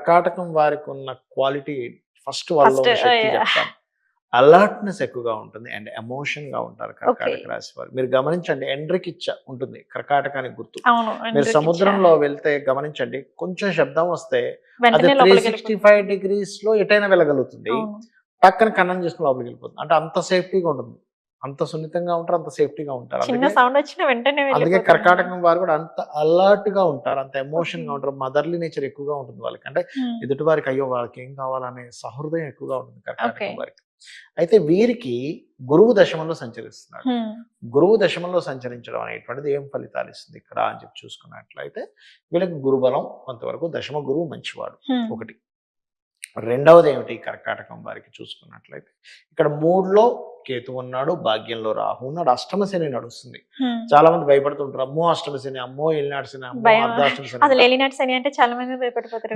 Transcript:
కర్కాటకం వారికి ఉన్న క్వాలిటీ ఫస్ట్ వాళ్ళలో ఫస్ట్ ఉన్న శక్తి చెప్తాను. అలర్ట్‌నెస్ ఎక్కువగా ఉంటుంది అండ్ ఎమోషన్‌గా ఉంటారు ఓకే. కర్కాటక రాశి వారు. మీరు గమనించండి ఎండ్రికిచ్చ ఉంటుంది కర్కాటకానికి గుర్తు. అవును. మీరు ఎండ్రికిచ్చా. సముద్రంలో వెళ్తే గమనించండి కొంచెం శబ్దం వస్తే అది వెంటనే లోపలికి 365 డిగ్రీస్‌లో ఎటైనా వెళ్ళగలుగుతుంది. అవును. పక్కన కన్నం చేసుకొని లోపలికి వెళ్ళిపోతుంది. అంటే అంత సేఫ్టీగా ఉంటుంది. అంత సున్నితంగా ఉంటారు, అంత సేఫ్టీగా ఉంటారు. చిన్న అందుకే సౌండ్ వచ్చినా వెంటనే అందుకే వెళ్ళిపోతుంది. కర్కాటకం వారు కూడా అంత అలర్ట్‌గా ఉంటారు. అంత ఓకే. ఎమోషన్‌గా ఉంటారు. మదర్‌లీ నేచర్ ఎక్కువగా ఉంటుంది వాళ్ళకి. అంటే హ్మ్. ఎదుటి వారికి అయ్యో! వాళ్ళకేం కావాలనే సహృదయం ఎక్కువగా ఉంటుంది ఓకే. కర్కాటకం వారికి. అయితే వీరికి గురువు దశమంలో సంచరిస్తున్నాడు. హ్మ్. గురువు దశమంలో సంచరించడం అనేటువంటిది ఏం ఫలితాలు ఇస్తుంది ఇక్కడ అని చెప్పి చూసుకున్నట్లయితే వీళ్ళకి గురుబలం కొంతవరకు దశమ గురువు మంచివాడు హ్మ్. ఒకటి. రెండవది ఏమిటి కర్కాటకం వారికి చూసుకున్నట్లయితే ఇక్కడ 3లో కేతు ఉన్నాడు, భాగ్యంలో రాహు ఉన్నాడు, అష్టమ శని నడుస్తుంది. హ్మ్. చాలా మంది భయపడుతుంటారు. అమ్మో! అష్టమ శని, అమ్మో! ఏలినాటి శని, అమ్మో! భయం. అర్ధాష్టమ శని అసలు అంటారు. ఎలినాటి శని అంటే చాలా మంది భయపడిపోతారు.